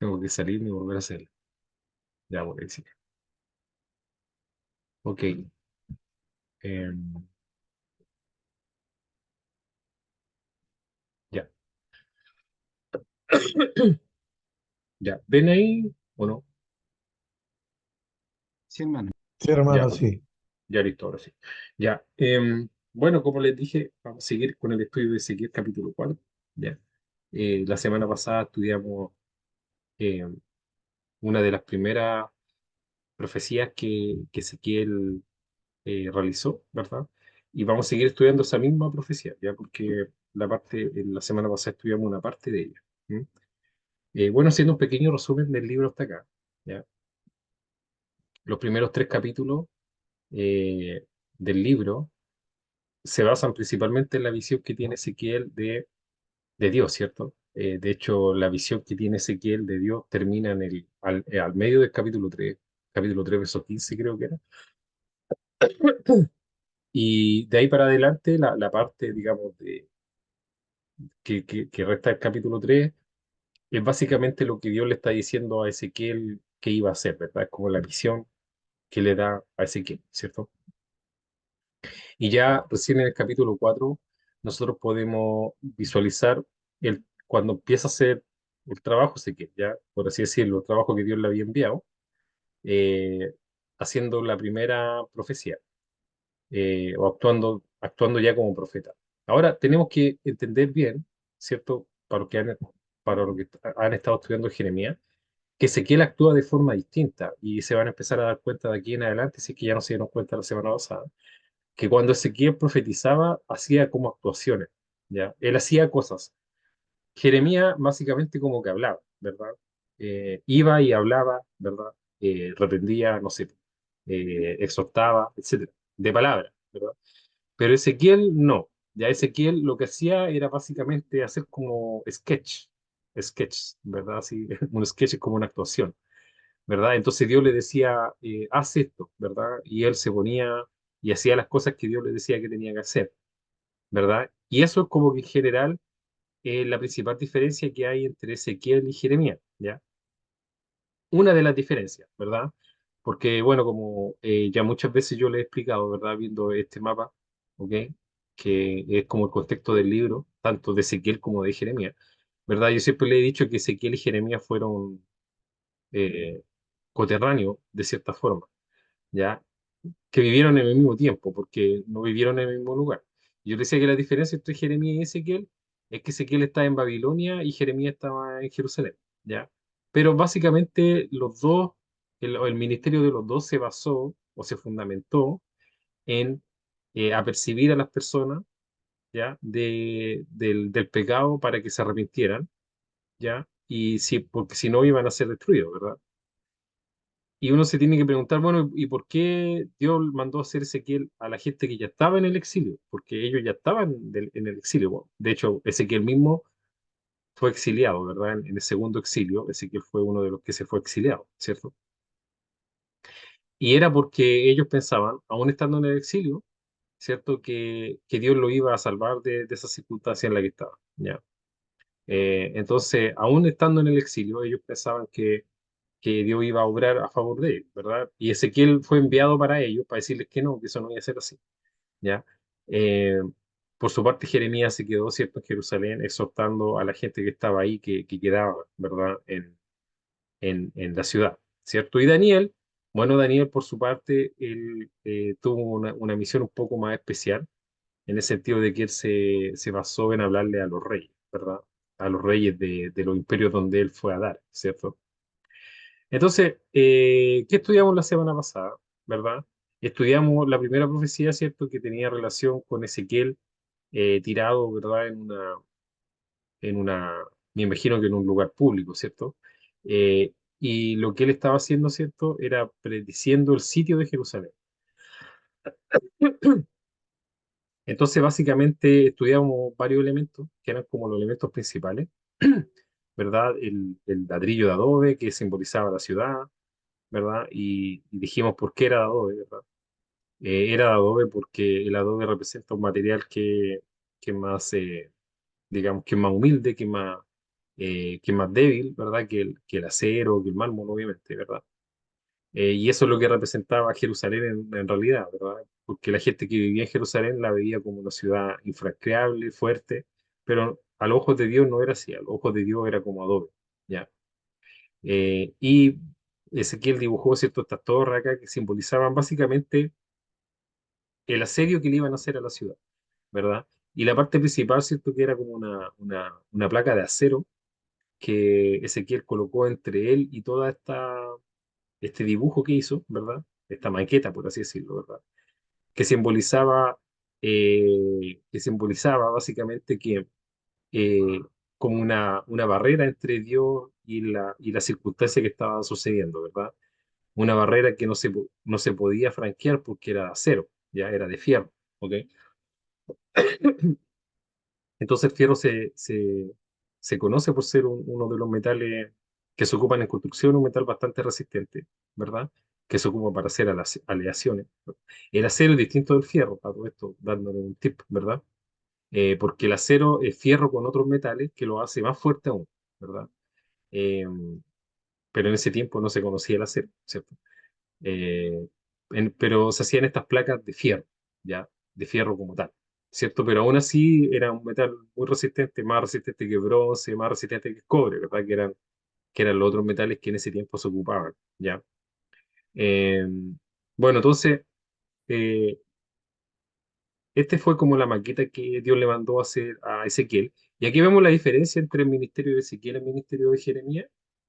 Tengo que salirme y volver a hacerlo. Ya, voy a decir. Ok. em, ya. Ya. ¿Ven ahí o no? Sí, hermano. Sí, hermano, Ya. sí. Ya listo, ahora sí. Ya. Bueno, como les dije, vamos a seguir con el estudio de Ezequiel capítulo 4. Ya. La semana pasada estudiamos em, una de las primeras profecías que Ezequiel realizó, ¿verdad? Y vamos a seguir estudiando esa misma profecía, ¿ya? Porque en la semana pasada estudiamos una parte de ella. ¿M? Bueno, haciendo un pequeño resumen del libro hasta acá, ¿ya? Los primeros tres capítulos del libro se basan principalmente en la visión que tiene Ezequiel de Dios, ¿cierto? De hecho, la visión que tiene Ezequiel de Dios termina al medio del capítulo 3 verso 15 creo que era. Y de ahí para adelante, la parte, digamos, que resta del capítulo 3 es básicamente lo que Dios le está diciendo a Ezequiel que iba a hacer, ¿verdad? Es como la visión que le da a Ezequiel, ¿cierto? Y ya recién en el capítulo 4 nosotros podemos visualizar cuando empieza a hacer el trabajo Ezequiel, ya, por así decirlo, el trabajo que Dios le había enviado, eh, haciendo la primera profecía, o actuando ya como profeta. Ahora, tenemos que entender bien, ¿cierto? Para los que han estado estudiando Jeremías, que Ezequiel actúa de forma distinta y se van a empezar a dar cuenta de aquí en adelante, si es que ya no se dieron cuenta la semana pasada, que cuando Ezequiel profetizaba, hacía como actuaciones, ¿ya? Él hacía cosas. Jeremías básicamente como que hablaba, ¿verdad? Iba y hablaba, ¿verdad? Reprendía, no sé, exhortaba, etcétera, de palabra, ¿verdad? Pero Ezequiel no. Ya Ezequiel lo que hacía era básicamente hacer como sketch, ¿verdad? Así, un sketch es como una actuación, ¿verdad? Entonces Dios le decía, haz esto, ¿verdad? Y él se ponía y hacía las cosas que Dios le decía que tenía que hacer, ¿verdad? Y eso es como que en general la principal diferencia que hay entre Ezequiel y Jeremías, ¿ya? Una de las diferencias, ¿verdad? Porque, bueno, como ya muchas veces yo le he explicado, ¿verdad? Viendo este mapa, ¿ok? Que es como el contexto del libro, tanto de Ezequiel como de Jeremías, ¿verdad? Yo siempre le he dicho que Ezequiel y Jeremías fueron eh, coterráneos, de cierta forma, ¿ya? Que vivieron en el mismo tiempo, porque no vivieron en el mismo lugar. Yo decía que la diferencia entre Jeremías y Ezequiel es que Ezequiel estaba en Babilonia y Jeremías estaba en Jerusalén, ¿ya? Pero básicamente los dos, el ministerio de los dos se basó o se fundamentó en apercibir a las personas, ¿ya? Del pecado para que se arrepintieran, ¿ya? Porque si no iban a ser destruidos, ¿verdad? Y uno se tiene que preguntar, bueno, ¿y por qué Dios mandó a hacer Ezequiel a la gente que ya estaba en el exilio? Porque ellos ya estaban en el exilio. Bueno, de hecho, Ezequiel mismo fue exiliado, ¿verdad? En el segundo exilio, Ezequiel fue uno de los que se fue exiliado, ¿cierto? Y era porque ellos pensaban, aún estando en el exilio, ¿cierto? Que Dios lo iba a salvar de esa circunstancia en la que estaba, ¿ya? Entonces, aún estando en el exilio, ellos pensaban que Dios iba a obrar a favor de ellos, ¿verdad? Y Ezequiel fue enviado para ellos, para decirles que no, que eso no iba a ser así, ¿ya? Eh, por su parte, Jeremías se quedó, ¿cierto?, en Jerusalén, exhortando a la gente que estaba ahí, que quedaba, ¿verdad?, en la ciudad, ¿cierto? Y Daniel, bueno, Daniel, por su parte, él tuvo una misión un poco más especial, en el sentido de que él se basó en hablarle a los reyes, ¿verdad? A los reyes de los imperios donde él fue a dar, ¿cierto? Entonces, ¿qué estudiamos la semana pasada, verdad? Estudiamos la primera profecía, ¿cierto? Que tenía relación con Ezequiel tirado, ¿verdad? En una, me imagino que en un lugar público, ¿cierto? Y lo que él estaba haciendo, ¿cierto? Era prediciendo el sitio de Jerusalén. Entonces, básicamente, estudiamos varios elementos, que eran como los elementos principales, ¿verdad? El ladrillo de adobe que simbolizaba la ciudad, ¿verdad? Y dijimos por qué era de adobe, ¿verdad? Era de adobe porque el adobe representa un material que más, digamos, que es más humilde, que es más débil, ¿verdad? Que el acero, que el mármol, obviamente, ¿verdad? Y eso es lo que representaba Jerusalén en realidad, ¿verdad? Porque la gente que vivía en Jerusalén la veía como una ciudad infranqueable, fuerte, pero a los ojos de Dios no era así, a los ojos de Dios era como adobe, ¿ya? Y Ezequiel dibujó, ¿cierto?, estas torres acá que simbolizaban básicamente el asedio que le iban a hacer a la ciudad, ¿verdad? Y la parte principal, ¿cierto?, que era como una placa de acero que Ezequiel colocó entre él y toda este dibujo que hizo, ¿verdad? Esta maqueta, por así decirlo, ¿verdad? Que simbolizaba básicamente que eh, como una barrera entre Dios y la circunstancia que estaba sucediendo, ¿verdad? Una barrera que no se podía franquear porque era de acero, ya era de fierro, ¿ok? Entonces el fierro se conoce por ser uno de los metales que se ocupan en construcción, un metal bastante resistente, ¿verdad? Que se ocupa para hacer aleaciones. El acero es distinto del fierro, para todo esto, dándole un tip, ¿verdad? Porque el acero es fierro con otros metales que lo hace más fuerte aún, ¿verdad? Eh, pero en ese tiempo no se conocía el acero, ¿cierto? Eh, pero se hacían estas placas de fierro, ¿ya? De fierro como tal, ¿cierto? Pero aún así era un metal muy resistente, más resistente que bronce, más resistente que el cobre, ¿verdad? Que eran los otros metales que en ese tiempo se ocupaban, ¿ya? Eh, bueno, entonces, eh, este fue como la maqueta que Dios le mandó a hacer a Ezequiel. Y aquí vemos la diferencia entre el ministerio de Ezequiel y el ministerio de Jeremías.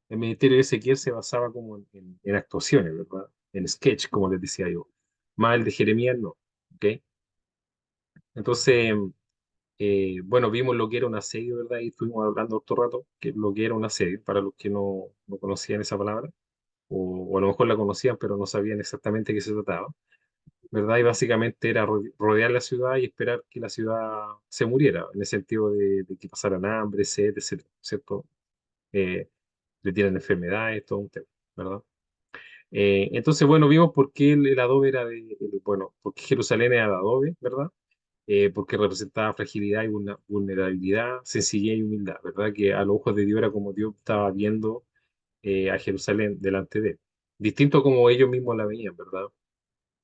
El ministerio de Ezequiel se basaba como en actuaciones, ¿verdad? En sketch, como les decía yo. Más el de Jeremías no. ¿Ok? Entonces, bueno, vimos lo que era un asedio, ¿verdad? Y estuvimos hablando otro rato, que lo que era un asedio, para los que no conocían esa palabra, o a lo mejor la conocían, pero no sabían exactamente de qué se trataba. ¿Verdad? Y básicamente era rodear la ciudad y esperar que la ciudad se muriera, en el sentido de que pasaran hambre, sed, etcétera, ¿cierto? Eh, Le tienen enfermedades, todo un tema, ¿verdad? Entonces, bueno, vimos por qué el adobe era bueno, porque Jerusalén era de adobe, ¿verdad? Porque representaba fragilidad y vulnerabilidad, sencillez y humildad, ¿verdad? Que a los ojos de Dios era como Dios estaba viendo a Jerusalén delante de él. Distinto como ellos mismos la veían, ¿verdad?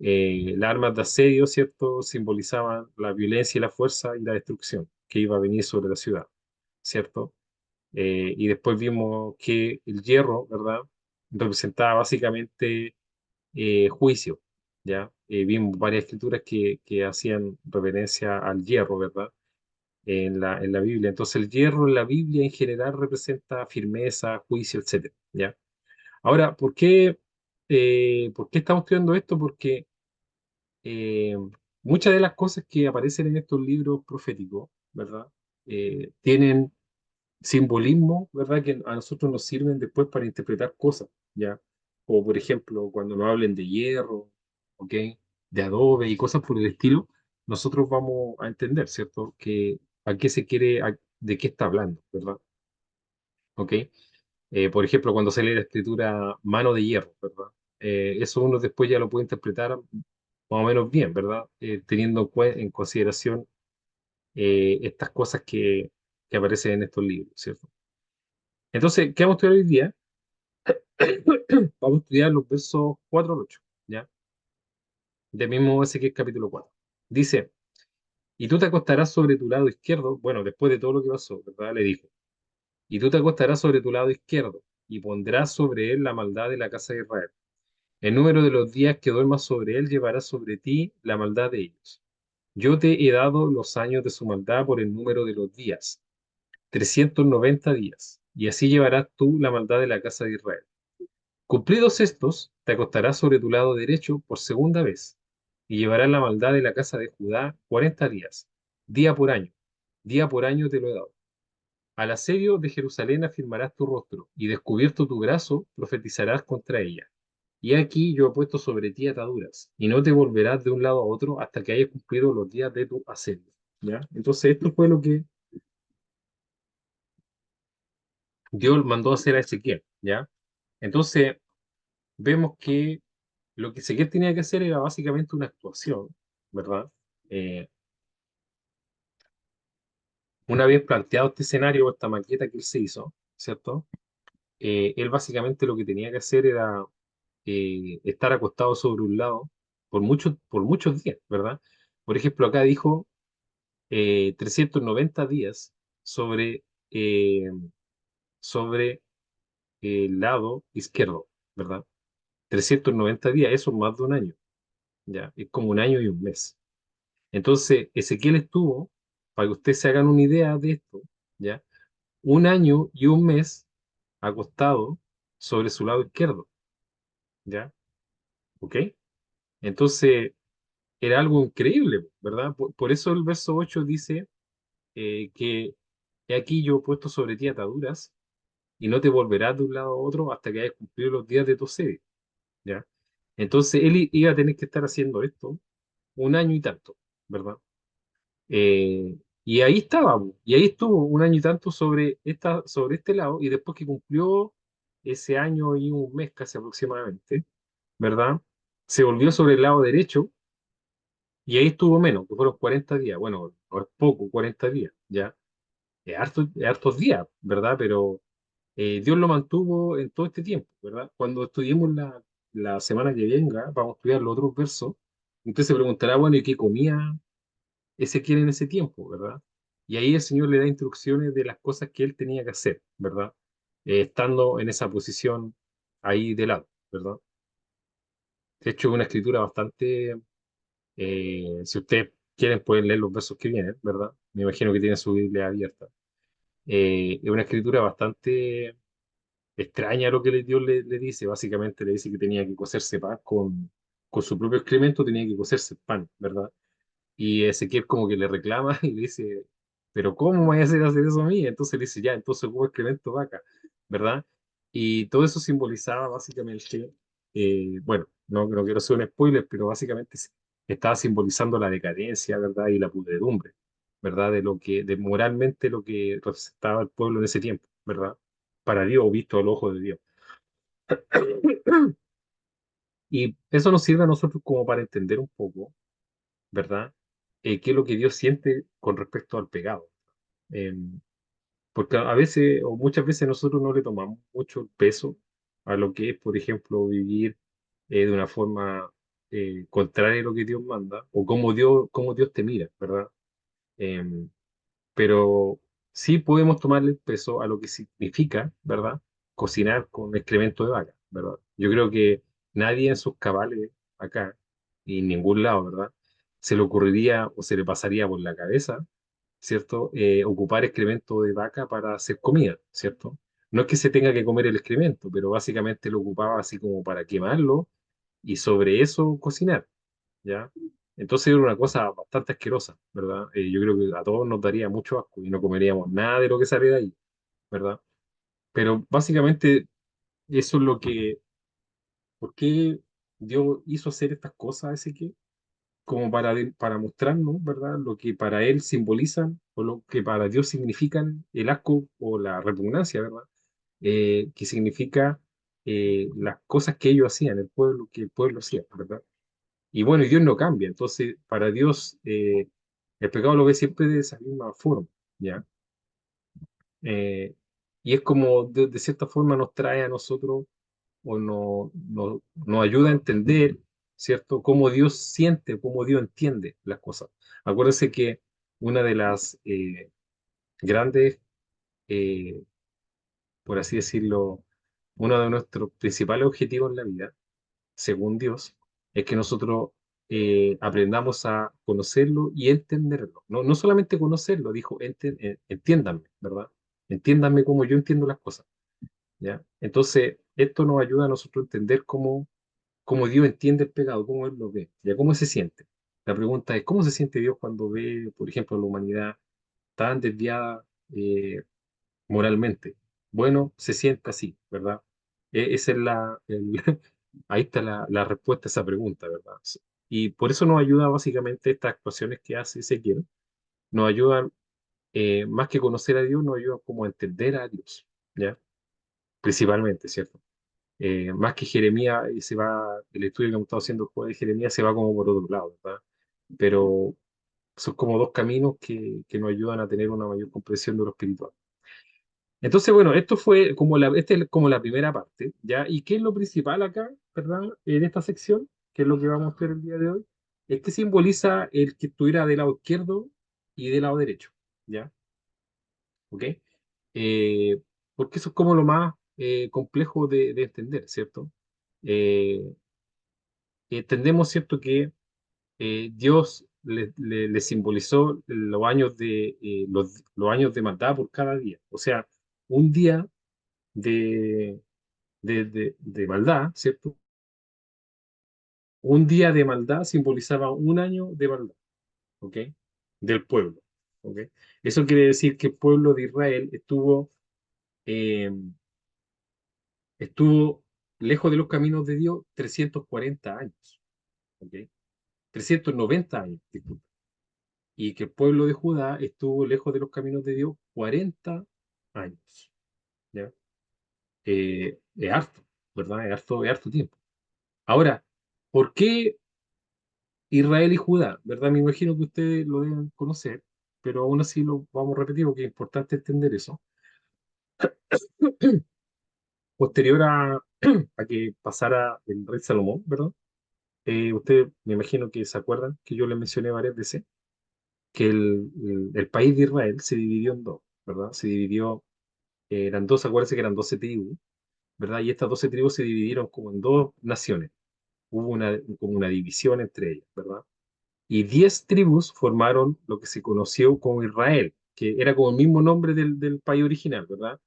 Las armas de asedio, ¿cierto? Simbolizaban la violencia y la fuerza y la destrucción que iba a venir sobre la ciudad, ¿cierto? Y después vimos que el hierro, ¿verdad? Representaba básicamente juicio, ¿ya? Vimos varias escrituras que hacían referencia al hierro, ¿verdad? En la Biblia. Entonces el hierro en la Biblia en general representa firmeza, juicio, etcétera, ¿ya? Ahora, por qué estamos estudiando esto? Porque eh, muchas de las cosas que aparecen en estos libros proféticos, ¿verdad? Tienen simbolismo, ¿verdad? Que a nosotros nos sirven después para interpretar cosas, ¿ya? O por ejemplo, cuando nos hablen de hierro, ¿ok? De adobe y cosas por el estilo, nosotros vamos a entender, ¿cierto? Que a qué se quiere, de qué está hablando, ¿verdad? ¿Ok? Por ejemplo, cuando se lee la escritura mano de hierro, ¿verdad? Eso uno después ya lo puede interpretar más o menos bien, ¿verdad? Teniendo en consideración estas cosas que aparecen en estos libros, ¿cierto? Entonces, ¿qué vamos a estudiar hoy día? Vamos a estudiar los versos 4 al 8, ¿ya? Del mismo Ezequiel capítulo 4. Dice, y tú te acostarás sobre tu lado izquierdo, bueno, después de todo lo que pasó, ¿verdad? Le dijo, y tú te acostarás sobre tu lado izquierdo y pondrás sobre él la maldad de la casa de Israel. El número de los días que duermas sobre él llevará sobre ti la maldad de ellos. Yo te he dado los años de su maldad por el número de los días, 390 días, y así llevarás tú la maldad de la casa de Israel. Cumplidos estos, te acostarás sobre tu lado derecho por segunda vez, y llevarás la maldad de la casa de Judá 40 días, día por año te lo he dado. Al asedio de Jerusalén afirmarás tu rostro, y descubierto tu brazo, profetizarás contra ella. Y aquí yo he puesto sobre ti ataduras, y no te volverás de un lado a otro hasta que hayas cumplido los días de tu asedio. ¿Ya? Entonces esto fue lo que Dios mandó hacer a Ezequiel, ¿ya? Entonces vemos que lo que Ezequiel tenía que hacer era básicamente una actuación, ¿verdad? Eh, una vez planteado este escenario o esta maqueta que él se hizo, ¿cierto? Él básicamente lo que tenía que hacer era estar acostado sobre un lado por muchos días, ¿verdad? Por ejemplo, acá dijo 390 días sobre, eh, sobre el lado izquierdo, ¿verdad? 390 días, eso es más de un año, ¿ya? Es como un año y un mes. Entonces, Ezequiel estuvo, para que ustedes se hagan una idea de esto, ¿ya? Un año y un mes acostado sobre su lado izquierdo, ¿ya? ¿Ok? Entonces, era algo increíble, ¿verdad? Por eso el verso 8 dice que he aquí yo he puesto sobre ti ataduras y no te volverás de un lado a otro hasta que hayas cumplido los días de tu serie, ¿ya? Entonces, él iba a tener que estar haciendo esto un año y tanto, ¿verdad? Y ahí estaba, po, y ahí estuvo un año y tanto sobre este lado, y después que cumplió ese año y un mes casi aproximadamente, ¿verdad? Se volvió sobre el lado derecho y ahí estuvo menos, que fueron 40 días. Bueno, no es poco, 40 días, ¿ya? Es hartos días, ¿verdad? Pero Dios lo mantuvo en todo este tiempo, ¿verdad? Cuando estudiemos la semana que venga, vamos a estudiar los otros versos, usted se preguntará, bueno, ¿y qué comía Ezequiel en ese tiempo, ¿verdad? Y ahí el Señor le da instrucciones de las cosas que él tenía que hacer, ¿verdad? Estando en esa posición ahí de lado, ¿verdad? De hecho, es una escritura bastante, si ustedes quieren pueden leer los versos que vienen, ¿verdad? Me imagino que tienen su Biblia abierta. Es una escritura bastante extraña lo que Dios le dice. Básicamente le dice que tenía que cocerse pan con su propio excremento, tenía que cocerse pan, ¿verdad? Y Ezequiel como que le reclama y le dice, pero ¿cómo me voy a hacer eso a mí? Entonces le dice, ya, entonces ocupa excremento vaca, ¿verdad? Y todo eso simbolizaba básicamente, bueno, no quiero hacer un spoiler, pero básicamente estaba simbolizando la decadencia, ¿verdad? Y la pudredumbre, ¿verdad? De moralmente lo que representaba el pueblo en ese tiempo, ¿verdad? Para Dios, visto al ojo de Dios. Y eso nos sirve a nosotros como para entender un poco, ¿verdad? ¿Qué es lo que Dios siente con respecto al pecado? Eh, Porque a veces o muchas veces nosotros no le tomamos mucho peso a lo que es, por ejemplo, vivir de una forma contraria a lo que Dios manda o cómo Dios te mira, ¿verdad? Eh, pero sí podemos tomarle el peso a lo que significa, ¿verdad? Cocinar con excremento de vaca, ¿verdad? Yo creo que nadie en sus cabales acá, y en ningún lado, ¿verdad? Se le ocurriría o se le pasaría por la cabeza, ¿cierto? Ocupar excremento de vaca para hacer comida, ¿cierto? No es que se tenga que comer el excremento, pero básicamente lo ocupaba así como para quemarlo y sobre eso cocinar, ¿ya? Entonces era una cosa bastante asquerosa, ¿verdad? Yo creo que a todos nos daría mucho asco y no comeríamos nada de lo que sale de ahí, ¿verdad? Pero básicamente eso es lo que, ¿por qué Dios hizo hacer estas cosas a Ezequiel? Como para mostrarnos, ¿verdad? Lo que para él simbolizan o lo que para Dios significan el asco o la repugnancia, ¿verdad? Que significa las cosas que ellos hacían, el pueblo, que el pueblo hacía, ¿verdad? Y bueno, y Dios no cambia, entonces para Dios el pecado lo ve siempre de esa misma forma, ¿ya? Y es como de cierta forma nos trae a nosotros o nos ayuda a entender, ¿cierto? Cómo Dios siente, cómo Dios entiende las cosas. Acuérdense que una de las grandes, eh, por así decirlo, uno de nuestros principales objetivos en la vida, según Dios, es que nosotros aprendamos a conocerlo y entenderlo. No solamente conocerlo, dijo, entiéndanme, ¿verdad? Entiéndanme como yo entiendo las cosas, ¿ya? Entonces, esto nos ayuda a nosotros a entender cómo Dios entiende el pecado, cómo Él lo ve, ya cómo se siente. La pregunta es, ¿cómo se siente Dios cuando ve, por ejemplo, a la humanidad tan desviada moralmente? Bueno, se siente así, ¿verdad? Esa es ahí está la respuesta a esa pregunta, ¿verdad? Y por eso nos ayuda básicamente estas actuaciones que hace Ezequiel, nos ayudan, más que conocer a Dios, nos ayudan como a entender a Dios, ¿ya? Principalmente, ¿cierto? Más que Jeremías, el estudio que hemos estado haciendo después de Jeremías se va como por otro lado, ¿verdad? Pero Son como dos caminos que nos ayudan a tener una mayor comprensión de lo espiritual. Entonces, bueno, esto fue como esta es como la primera parte, ¿ya? ¿Y qué es lo principal acá, verdad? En esta sección, que es lo que vamos a ver el día de hoy, es que simboliza el que estuviera del lado izquierdo y del lado derecho, ¿ya? ¿Ok? Eh, Porque eso es como lo más complejo de entender, ¿cierto? Eh, Entendemos, ¿cierto?, que Dios le simbolizó los años de maldad por cada día. O sea, un día de, de maldad, ¿cierto? Un día de maldad simbolizaba un año de maldad, ¿ok? Del pueblo, ¿ok? Eso quiere decir que el pueblo de Israel eh, estuvo lejos de los caminos de Dios 340 años, ¿ok? 390 años, disculpa. Y que el pueblo de Judá estuvo lejos de los caminos de Dios 40 años, ¿ya? Es harto, ¿verdad? Es harto tiempo. Ahora, ¿por qué Israel y Judá? ¿Verdad? Me imagino que ustedes lo deben conocer, pero aún así lo vamos a repetir porque es importante entender eso. Posterior a que pasara el rey Salomón, ¿verdad? Ustedes me imagino que se acuerdan que yo les mencioné varias veces que el país de Israel se dividió en dos, ¿verdad? Se dividió, eran dos, acuérdense que eran 12 tribus, ¿verdad? Y estas 12 tribus se dividieron como en dos naciones. Hubo como una división entre ellas, ¿verdad? Y 10 tribus formaron lo que se conoció como Israel, que era como el mismo nombre del país original, ¿verdad?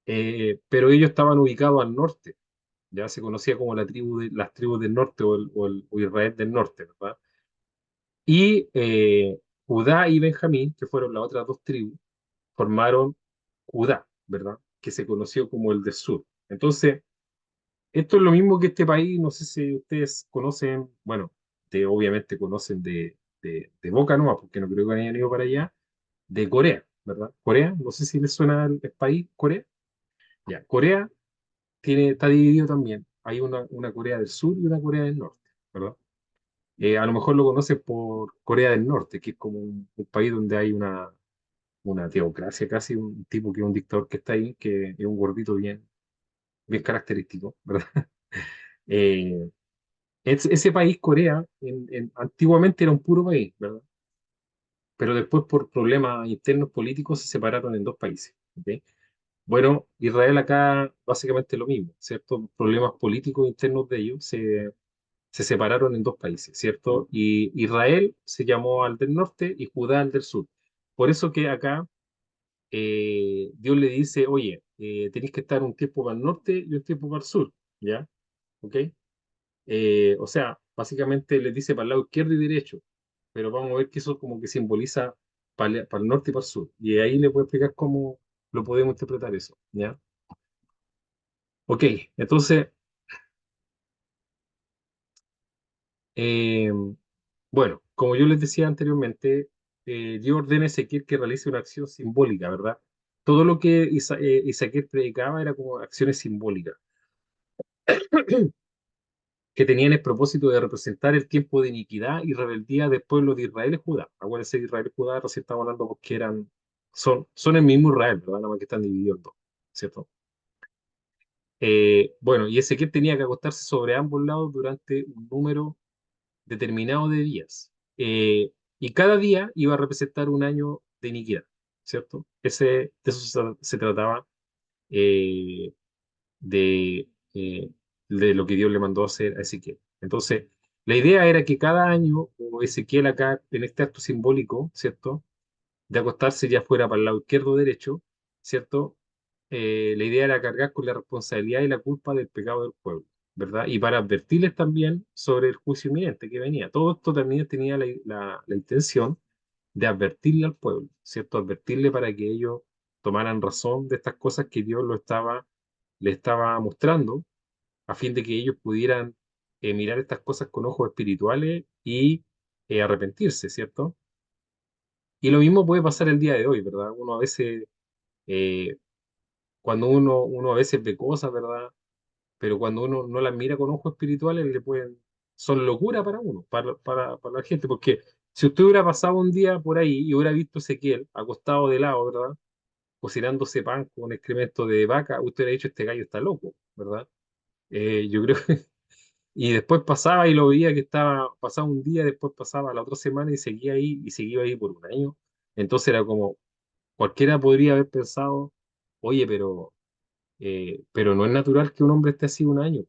Pero ellos estaban ubicados al norte, ya se conocía como las tribus del norte o Israel del norte, ¿verdad? Y Judá y Benjamín, que fueron las otras dos tribus, formaron Judá, ¿verdad? Que se conoció como el del sur. Entonces, esto es lo mismo que este país, no sé si ustedes conocen, bueno, obviamente conocen de Boca nomás, porque no creo que hayan ido para allá, de Corea, ¿verdad? Corea, no sé si les suena el país, Corea. Ya, Corea está dividido también. Hay una Corea del Sur y una Corea del Norte, ¿verdad? A lo mejor lo conocen por Corea del Norte, que es como un país donde hay una teocracia casi, un tipo que es un dictador que está ahí, que es un gordito bien característico, ¿verdad? Eh, Ese país, Corea, antiguamente era un puro país, ¿verdad? Pero después por problemas internos políticos se separaron en dos países, ¿ok? Bueno, Israel acá básicamente lo mismo, ¿cierto? Problemas políticos internos de ellos se separaron en dos países, ¿cierto? Y Israel se llamó al del norte y Judá al del sur. Por eso que acá Dios le dice, oye, tenéis que estar un tiempo para el norte y un tiempo para el sur, ¿ya? ¿Ok? O sea, básicamente les dice para el lado izquierdo y derecho, pero vamos a ver que eso como que simboliza para el norte y para el sur. Y ahí le puedo explicar cómo lo podemos interpretar eso, ¿ya? Ok, entonces, eh, bueno, como yo les decía anteriormente, Dios ordena a Ezequiel que realice una acción simbólica, ¿verdad? Todo lo que Ezequiel predicaba era como acciones simbólicas, que tenían el propósito de representar el tiempo de iniquidad y rebeldía del pueblo de Israel y Judá. Acuérdense que Israel y Judá recién estamos hablando porque son el mismo Israel, ¿verdad? Nada más que están divididos en dos, ¿cierto? Bueno, y Ezequiel tenía que acostarse sobre ambos lados durante un número determinado de días. Y cada día iba a representar un año de iniquidad, ¿cierto? De eso se trataba eh, de, eh, de lo que Dios le mandó a hacer a Ezequiel. Entonces, la idea era que cada año, o Ezequiel acá, en este acto simbólico, ¿cierto? De acostarse ya fuera para el lado izquierdo o derecho, ¿cierto? La idea era cargar con la responsabilidad y la culpa del pecado del pueblo, ¿verdad? Y para advertirles también sobre el juicio inminente que venía. Todo esto también tenía la intención de advertirle al pueblo, ¿cierto? Advertirle para que ellos tomaran razón de estas cosas que Dios le estaba mostrando, a fin de que ellos pudieran mirar estas cosas con ojos espirituales y arrepentirse, ¿cierto? Y lo mismo puede pasar el día de hoy, ¿verdad? Uno a veces, eh, cuando uno a veces ve cosas, ¿verdad? Pero cuando uno no las mira con ojos espirituales, son locura para uno, para la gente, porque Si usted hubiera pasado un día por ahí y hubiera visto a Ezequiel acostado de lado, ¿verdad? Cocinándose pan con excremento de vaca, usted hubiera dicho, este gallo está loco, ¿verdad? Yo creo que... Y después pasaba y lo veía que estaba, pasaba un día, después pasaba la otra semana y seguía ahí por un año. Entonces era como, cualquiera podría haber pensado, oye, pero no es natural que un hombre esté así un año,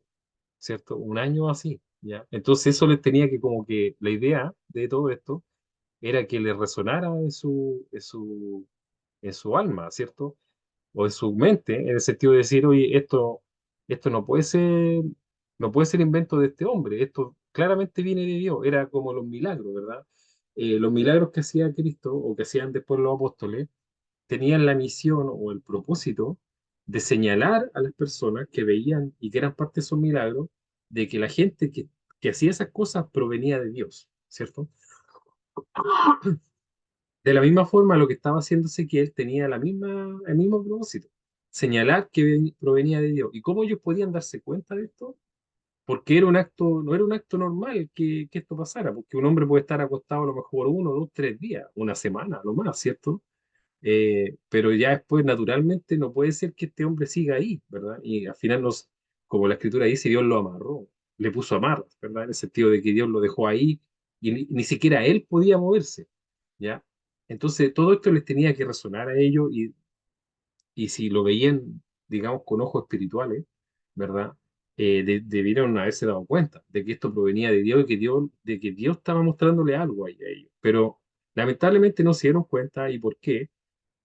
¿cierto? Un año así, ¿ya? Entonces eso les tenía que como que la idea de todo esto era que le resonara en su alma, ¿cierto? O en su mente, en el sentido de decir, oye, esto no puede ser invento de este hombre, esto claramente viene de Dios, era como los milagros, ¿verdad? Los milagros que hacía Cristo o que hacían después los apóstoles tenían la misión o el propósito de señalar a las personas que veían y que eran parte de esos milagros, de que la gente que hacía esas cosas provenía de Dios, ¿cierto? De la misma forma, lo que estaba haciendo Ezequiel tenía el mismo propósito, señalar que provenía de Dios. ¿Y cómo ellos podían darse cuenta de esto? Porque era un acto, no era un acto normal que esto pasara, porque un hombre puede estar acostado a lo mejor uno, dos, tres días, una semana, lo más, ¿cierto? Pero ya después, naturalmente, no puede ser que este hombre siga ahí, ¿verdad? Y al final, como la escritura dice, Dios lo amarró, le puso amarras, ¿verdad? En el sentido de que Dios lo dejó ahí y ni siquiera él podía moverse, ¿ya? Entonces, todo esto les tenía que resonar a ellos y si lo veían, digamos, con ojos espirituales, ¿verdad? Debieron haberse dado cuenta de que esto provenía de Dios y de que Dios estaba mostrándole algo ahí a ellos. Pero lamentablemente no se dieron cuenta. ¿Y por qué?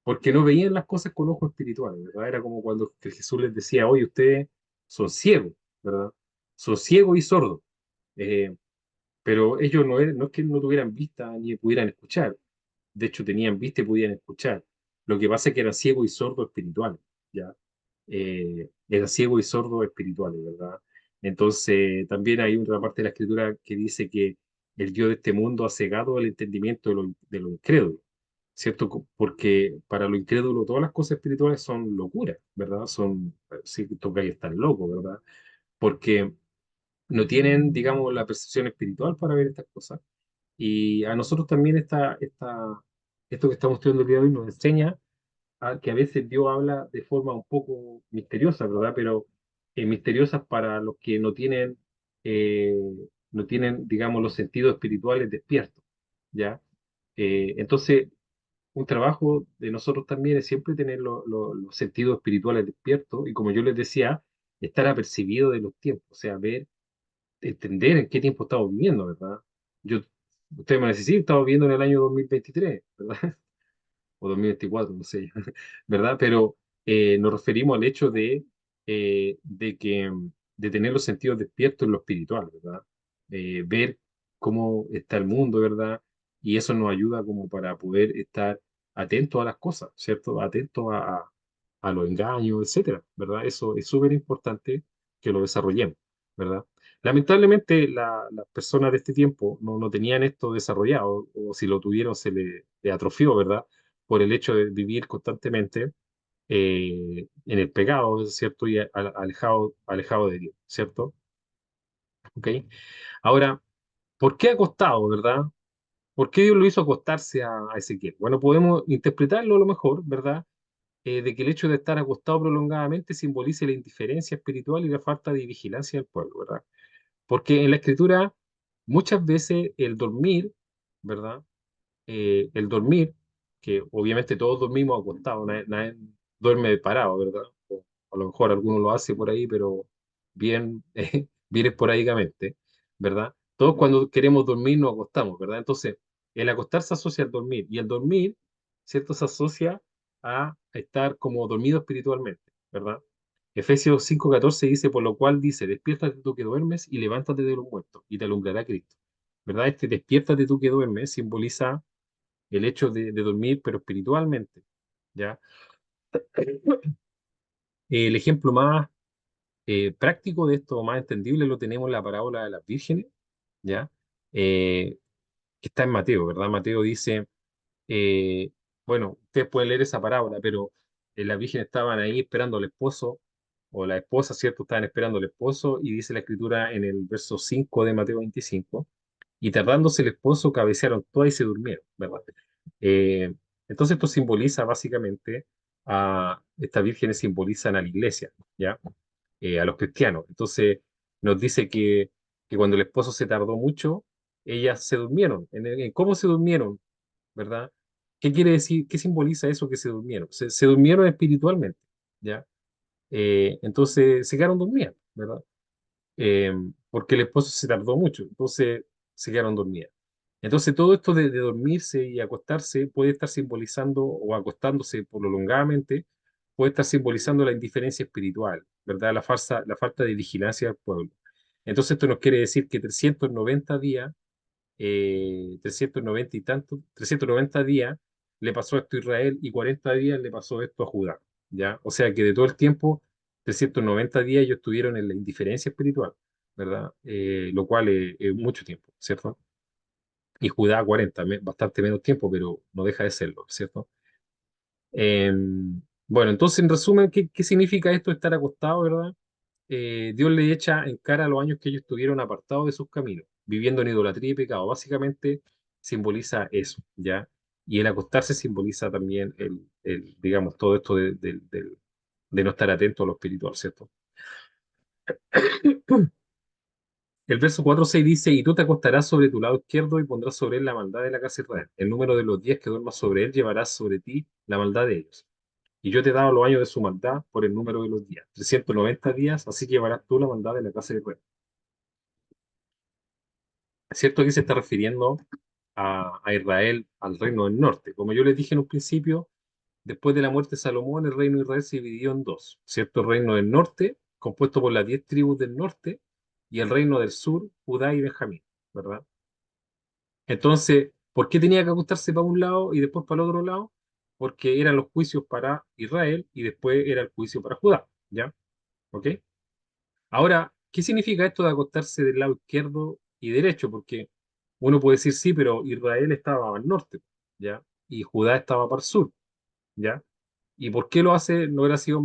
Porque no veían las cosas con ojos espirituales, ¿verdad? Era como cuando que Jesús les decía, oye, ustedes son ciegos, ¿verdad? Son ciegos y sordos. Eh, pero ellos no es que no tuvieran vista ni pudieran escuchar. De hecho, tenían vista y podían escuchar. Lo que pasa es que eran ciegos y sordos espirituales, ¿ya? Eran ciegos y sordos espirituales, ¿verdad? Entonces, también hay otra parte de la escritura que dice que el Dios de este mundo ha cegado el entendimiento de lo incrédulo, ¿cierto? Porque para lo incrédulo todas las cosas espirituales son locuras, ¿verdad? Sí, toca que están locos, ¿verdad? Porque no tienen, digamos, la percepción espiritual para ver estas cosas. Y a nosotros también esto que estamos estudiando el día de hoy nos enseña que a veces Dios habla de forma un poco misteriosa, ¿verdad? Pero misteriosas para los que eh, no tienen, digamos, los sentidos espirituales despiertos, ¿ya? Entonces, un trabajo de nosotros también es siempre tener los sentidos espirituales despiertos y como yo les decía, estar apercibido de los tiempos, o sea, entender en qué tiempo estamos viviendo, ¿verdad? Yo, ustedes me decís, sí, estamos viviendo en el año 2023, ¿verdad? O 2024, no sé, ¿verdad? Pero nos referimos al hecho de tener los sentidos despiertos en lo espiritual, ¿verdad? Ver cómo está el mundo, ¿verdad? Y eso nos ayuda como para poder estar atentos a las cosas, ¿cierto? Atentos a los engaños, etcétera, ¿verdad? Eso es súper importante que lo desarrollemos, ¿verdad? Lamentablemente, las personas de este tiempo no tenían esto desarrollado, o si lo tuvieron le atrofió, ¿verdad? Por el hecho de vivir constantemente en el pecado, ¿cierto? Y alejado de Dios, ¿cierto? ¿Ok? Ahora, ¿por qué acostado, verdad? ¿Por qué Dios lo hizo acostarse a Ezequiel? Bueno, podemos interpretarlo a lo mejor, ¿verdad? De que el hecho de estar acostado prolongadamente simbolice la indiferencia espiritual y la falta de vigilancia del pueblo, ¿verdad? Porque en la escritura muchas veces el dormir, ¿verdad? El dormir, que obviamente todos dormimos acostados, nadie duerme parado, ¿verdad? O a lo mejor alguno lo hace por ahí, pero bien, bien esporádicamente, ¿verdad? Todos cuando queremos dormir nos acostamos, ¿verdad? Entonces, el acostarse se asocia al dormir y el dormir, ¿cierto? Se asocia a estar como dormido espiritualmente, ¿verdad? Efesios 5:14 dice, por lo cual dice, despiértate tú que duermes y levántate de los muertos y te alumbrará Cristo. ¿Verdad? Este despiértate tú que duermes simboliza el hecho de dormir, pero espiritualmente, ¿ya? El ejemplo más práctico de esto, más entendible, lo tenemos en la parábola de las vírgenes, ¿ya? Eh, que está en Mateo, ¿verdad? Mateo dice, eh, bueno, ustedes pueden leer esa parábola, pero las vírgenes estaban ahí esperando al esposo, o la esposa, ¿cierto? Estaban esperando al esposo, y dice la escritura en el verso 5 de Mateo 25, y tardándose el esposo cabecearon todas y se durmieron, ¿verdad? Eh, entonces esto simboliza básicamente estas vírgenes simbolizan a la iglesia, ¿ya? A los cristianos. Entonces nos dice que cuando el esposo se tardó mucho, ellas se durmieron. En cómo se durmieron, ¿verdad? ¿Qué quiere decir? ¿Qué simboliza eso que se durmieron? Se durmieron espiritualmente, ¿ya? Entonces se quedaron dormidas, ¿verdad? eh, porque el esposo se tardó mucho, entonces se quedaron dormidas. Entonces todo esto de dormirse y acostarse puede estar simbolizando, o acostándose prolongadamente, puede estar simbolizando la indiferencia espiritual, ¿verdad? La falta de vigilancia del pueblo. Entonces esto nos quiere decir que 390 días 390 y tanto, 390 días le pasó esto a Israel y 40 días le pasó esto a Judá, ¿ya? O sea que de todo el tiempo, 390 días ellos estuvieron en la indiferencia espiritual, ¿verdad? Lo cual es mucho tiempo, ¿cierto? Y Judá 40, bastante menos tiempo, pero no deja de serlo, ¿cierto? Eh, bueno, entonces en resumen, ¿qué significa esto de estar acostado, verdad? Dios le echa en cara los años que ellos estuvieron apartados de sus caminos, viviendo en idolatría y pecado. Básicamente simboliza eso, ¿ya? Y el acostarse simboliza también digamos, todo esto de no estar atento a lo espiritual, ¿cierto? El verso 4:6 dice, y tú te acostarás sobre tu lado izquierdo y pondrás sobre él la maldad de la casa de Israel. El número de los días que duermas sobre él llevarás sobre ti la maldad de ellos. Y yo te he dado los años de su maldad por el número de los días. 390 días, así llevarás tú la maldad de la casa de Israel. Es cierto que se está refiriendo a Israel, al reino del norte. Como yo les dije en un principio, después de la muerte de Salomón, el reino de Israel se dividió en dos. ¿Cierto? El reino del norte, compuesto por las 10 tribus del norte, y el reino del sur, Judá y Benjamín, ¿verdad? Entonces, ¿por qué tenía que ajustarse para un lado y después para el otro lado? Porque eran los juicios para Israel y después era el juicio para Judá, ¿ya? ¿Ok? Ahora, ¿qué significa esto de acostarse del lado izquierdo y derecho? Porque uno puede decir sí, pero Israel estaba al norte, ¿ya? Y Judá estaba para el sur, ¿ya? ¿Y por qué lo hace? ¿No hubiera sido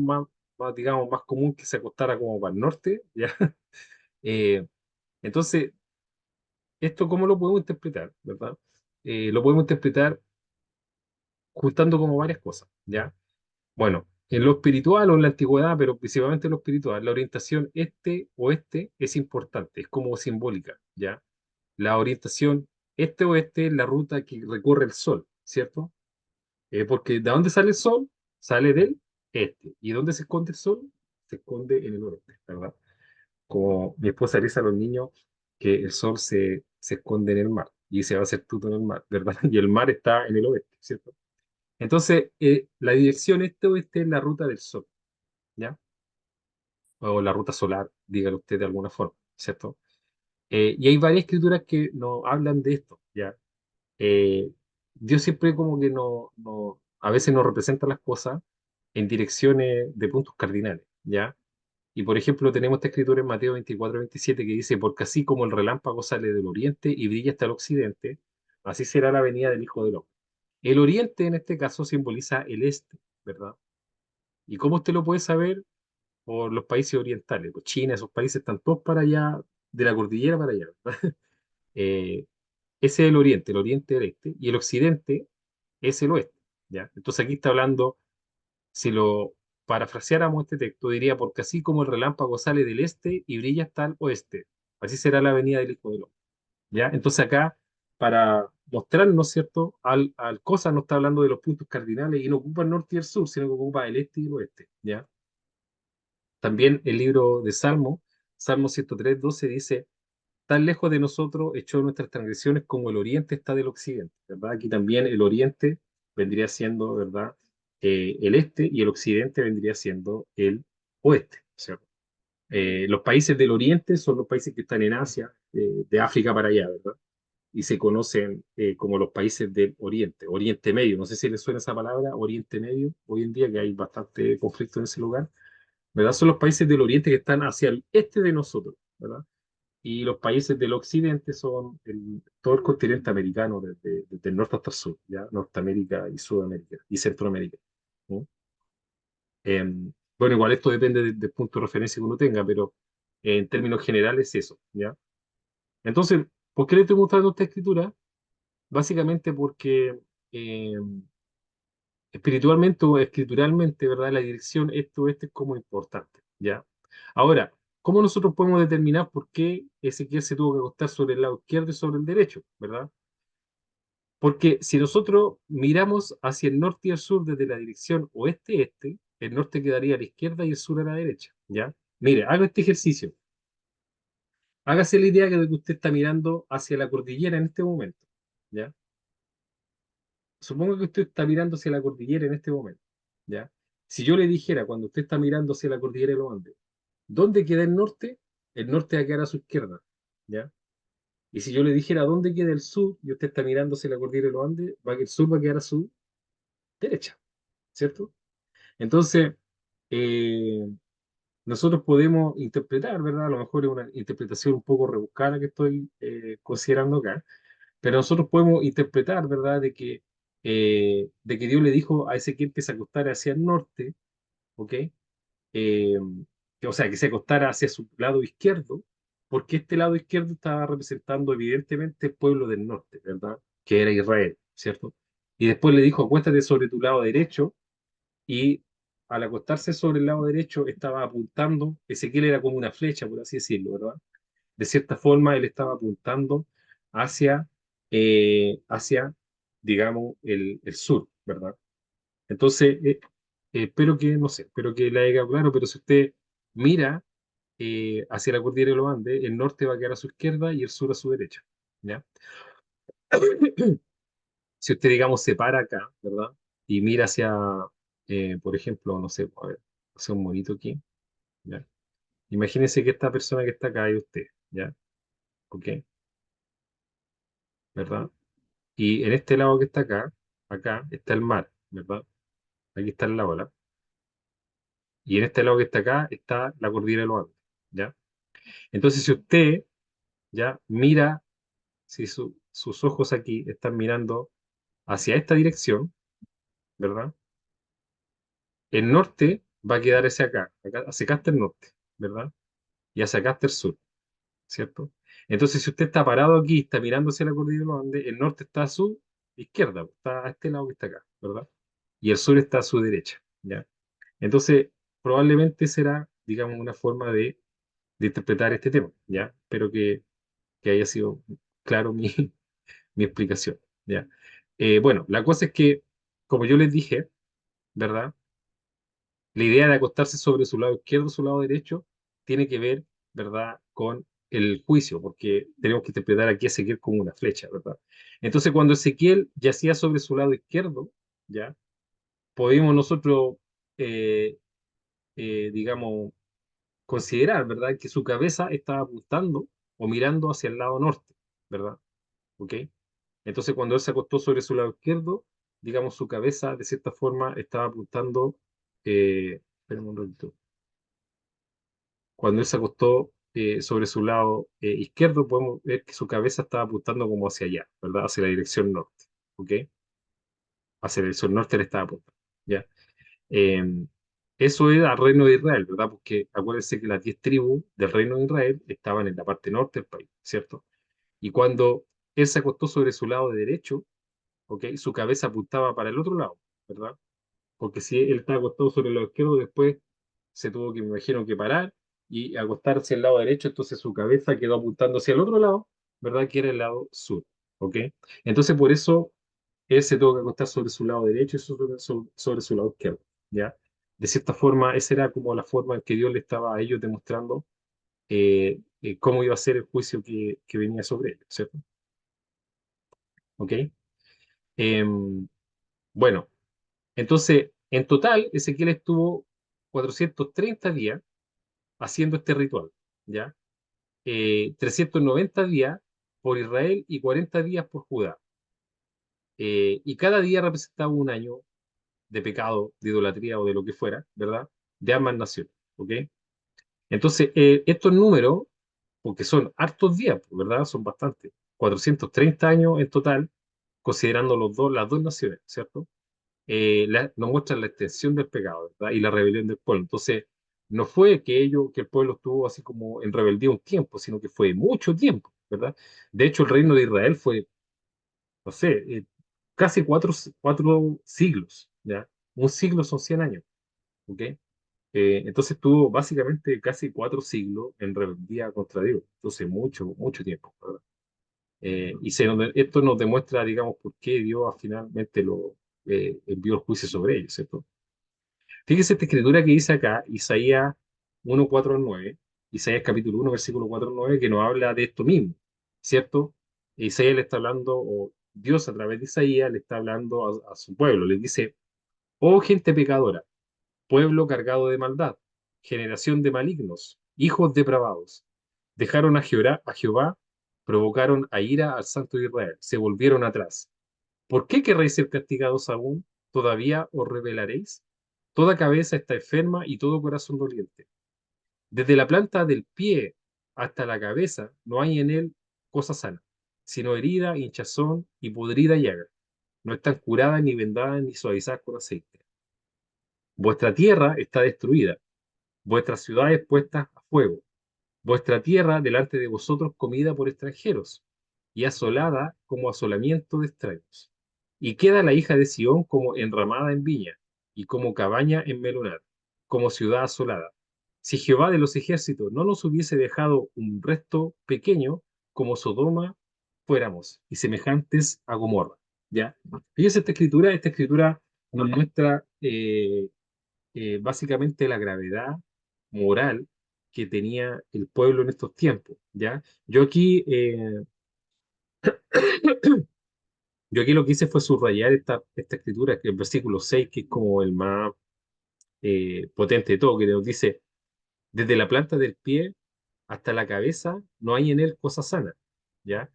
digamos, más común que se acostara como para el norte, ¿ya? Eh, entonces, ¿esto cómo lo podemos interpretar, verdad? Lo podemos interpretar juntando como varias cosas, ¿ya? Bueno, en lo espiritual o en la antigüedad, pero principalmente en lo espiritual, la orientación este-oeste es importante, es como simbólica, ¿ya? La orientación este-oeste es la ruta que recorre el sol, ¿cierto? Porque ¿de dónde sale el sol? Sale del este. ¿Y dónde se esconde el sol? Se esconde en el oeste, ¿verdad? Como mi esposa le dice a los niños que el sol se esconde en el mar y se va a hacer tuto en el mar, ¿verdad? Y el mar está en el oeste, ¿cierto? Entonces, la dirección este-oeste es la ruta del sol, ¿ya? O la ruta solar, dígalo usted de alguna forma, ¿cierto? Y hay varias escrituras que nos hablan de esto, ¿ya? Eh, Dios siempre como que a veces nos representa las cosas en direcciones de puntos cardinales, ¿ya? Y por ejemplo, tenemos esta escritura en Mateo 24-27 que dice, porque así como el relámpago sale del oriente y brilla hasta el occidente, así será la venida del Hijo del Hombre. El oriente en este caso simboliza el este, ¿verdad? ¿Y cómo usted lo puede saber? Por los países orientales, pues China, esos países están todos para allá, de la cordillera para allá, ¿verdad? Eh, Ese es el oriente del este, y el occidente es el oeste, ¿ya? Entonces aquí está hablando, si lo parafraseáramos este texto, diría, porque así como el relámpago sale del este y brilla hasta el oeste, así será la venida del Hijo del Hombre, ¿ya? Entonces acá, para mostrarnos, ¿cierto? Al cosa no está hablando de los puntos cardinales y no ocupa el norte y el sur, sino que ocupa el este y el oeste, ¿ya? También el libro de Salmo, Salmo 103:12 dice, tan lejos de nosotros echó nuestras transgresiones como el oriente está del occidente, ¿verdad? Aquí también el oriente vendría siendo, ¿verdad? El este y el occidente vendría siendo el oeste, ¿cierto? Los países del oriente son los países que están en Asia, de África para allá, ¿verdad? Y se conocen como los países del oriente, Oriente Medio. No sé si les suena esa palabra, Oriente Medio, hoy en día que hay bastante conflicto en ese lugar, ¿verdad? Son los países del oriente que están hacia el este de nosotros, ¿verdad? Y los países del occidente son todo el continente americano, desde el norte hasta el sur, ¿ya? Norteamérica y Sudamérica y Centroamérica, ¿no? Bueno, igual esto depende del punto de referencia que uno tenga, pero en términos generales eso, ¿ya? Entonces, ¿Por qué le estoy mostrando esta escritura? Básicamente porque eh, espiritualmente o escrituralmente, ¿verdad? La dirección este es como importante, ¿ya? Ahora, ¿cómo nosotros podemos determinar por qué Ezequiel se tuvo que acostar sobre el lado izquierdo y sobre el derecho, ¿verdad? Porque si nosotros miramos hacia el norte y el sur desde la dirección oeste-este, el norte quedaría a la izquierda y el sur a la derecha, ¿ya? Mire, haga este ejercicio. Hágase la idea de que usted está mirando hacia la cordillera en este momento, ¿ya? Supongo que usted está mirando hacia la cordillera en este momento, ¿ya? Si yo le dijera, cuando usted está mirando hacia la cordillera de los Andes, ¿dónde queda el norte va a quedar a su izquierda, ¿ya? Y si yo le dijera dónde queda el sur, y usted está mirando hacia la cordillera de los Andes, el sur va a quedar a su derecha, ¿cierto? Entonces, eh, nosotros podemos interpretar, ¿verdad? A lo mejor es una interpretación un poco rebuscada que estoy considerando acá, pero nosotros podemos interpretar, ¿verdad? De que Dios le dijo a Ezequiel que se acostara hacia el norte, ¿ok? Eh, o sea, que se acostara hacia su lado izquierdo, porque este lado izquierdo estaba representando evidentemente el pueblo del norte, ¿verdad? Que era Israel, ¿cierto? Y después le dijo, acuéstate sobre tu lado derecho, y al acostarse sobre el lado derecho estaba apuntando, Ezequiel era como una flecha, por así decirlo, ¿verdad? De cierta forma él estaba apuntando hacia, hacia digamos, el sur, ¿verdad? Entonces, espero que, no sé, espero que le haya quedado claro, pero si usted mira hacia la cordillera de los Andes, el norte va a quedar a su izquierda y el sur a su derecha, ¿ya? Si usted, digamos, se para acá, ¿verdad? Y mira hacia, por ejemplo, no sé, a ver, hace un monito aquí, ¿ya? Imagínese que esta persona que está acá es usted, ¿ya? ¿Ok? ¿Verdad? Y en este lado que está acá, acá está el mar, ¿verdad? Aquí está la ola. Y en este lado que está acá está la cordillera de los Andes, ¿ya? Entonces, si usted ya mira, si sus ojos aquí están mirando hacia esta dirección, ¿verdad? El norte va a quedar hacia acá, hacia acá está el norte, ¿verdad? Y hacia acá está el sur, ¿cierto? Entonces, si usted está parado aquí, está mirando hacia la cordillera de los Andes, el norte está a su izquierda, está a este lado que está acá, ¿verdad? Y el sur está a su derecha, ¿ya? Entonces, probablemente será, digamos, una forma de interpretar este tema, ¿ya? Espero que haya sido claro mi explicación, ¿ya? Bueno, la cosa es que, como yo les dije, ¿verdad? La idea de acostarse sobre su lado izquierdo o su lado derecho tiene que ver, ¿verdad?, con el juicio, porque tenemos que interpretar aquí a Ezequiel como una flecha, ¿verdad? Entonces, cuando Ezequiel yacía sobre su lado izquierdo, ¿ya? Podemos nosotros, eh, digamos, considerar, ¿verdad?, que su cabeza estaba apuntando o mirando hacia el lado norte, ¿verdad? ¿Ok? Entonces, cuando él se acostó sobre su lado izquierdo, digamos, su cabeza, de cierta forma, estaba apuntando, espérame un ratito. Cuando él se acostó sobre su lado izquierdo, podemos ver que su cabeza estaba apuntando como hacia allá, ¿verdad? Hacia la dirección norte, ¿ok? Hacia la dirección norte le estaba apuntando, ¿ya? Eh, Eso era el reino de Israel, ¿verdad? Porque acuérdense que las 10 tribus del reino de Israel estaban en la parte norte del país, ¿cierto? Y cuando él se acostó sobre su lado derecho, ¿ok? Su cabeza apuntaba para el otro lado, ¿verdad? Porque si él estaba acostado sobre el lado izquierdo, después se tuvo que, me imagino, que parar y acostarse al lado derecho, entonces su cabeza quedó apuntando hacia el otro lado, ¿verdad? Que era el lado sur, ¿ok? Entonces por eso él se tuvo que acostar sobre su lado derecho y sobre su lado izquierdo, ¿ya? De cierta forma, esa era como la forma en que Dios le estaba a ellos demostrando cómo iba a ser el juicio que venía sobre ellos, ¿cierto? ¿Ok? Em, bueno, entonces, en total, Ezequiel estuvo 430 días haciendo este ritual, ¿ya? 390 días por Israel y 40 días por Judá. Y cada día representaba un año de pecado, de idolatría o de lo que fuera, ¿verdad? De ambas naciones, ¿ok? Entonces, estos números, porque son hartos días, ¿verdad? Son bastantes. 430 años en total, considerando las dos naciones, ¿cierto? Nos muestran la extensión del pecado, ¿verdad? Y la rebelión del pueblo. Entonces, no fue que el pueblo estuvo así como en rebeldía un tiempo, sino que fue mucho tiempo, ¿verdad? De hecho, el reino de Israel fue, no sé, casi cuatro siglos, ¿ya? Un siglo son 100 años, ¿ok? Entonces tuvo básicamente casi 4 siglos en rebeldía contra Dios. Entonces, mucho, mucho tiempo, ¿verdad? Esto nos demuestra, digamos, por qué Dios finalmente lo envió el juicio sobre ellos, ¿cierto? Fíjese esta escritura que dice acá, Isaías 1:4 al 9, Isaías capítulo 1, versículo 4 al 9, que nos habla de esto mismo, ¿cierto? Isaías le está hablando, o Dios a través de Isaías le está hablando a su pueblo, le dice, oh gente pecadora, pueblo cargado de maldad, generación de malignos, hijos depravados, dejaron a Jehová, provocaron a ira al Santo de Israel, se volvieron atrás. ¿Por qué querréis ser castigados aún? ¿Todavía os rebelaréis? Toda cabeza está enferma y todo corazón doliente. Desde la planta del pie hasta la cabeza no hay en él cosa sana, sino herida, hinchazón y podrida llaga. No están curadas ni vendadas ni suavizadas con aceite. Vuestra tierra está destruida, vuestras ciudades puestas a fuego, vuestra tierra delante de vosotros comida por extranjeros, y asolada como asolamiento de extraños. Y queda la hija de Sión como enramada en viña, y como cabaña en melonar, como ciudad asolada. Si Jehová de los ejércitos no nos hubiese dejado un resto pequeño, como Sodoma fuéramos, y semejantes a Gomorra. ¿Ya? Fíjense esta escritura nos muestra básicamente la gravedad moral que tenía el pueblo en estos tiempos, ¿ya? Yo aquí lo que hice fue subrayar esta escritura, que el versículo 6 que es como el más potente de todo, que nos dice, desde la planta del pie hasta la cabeza no hay en él cosa sana, ¿ya?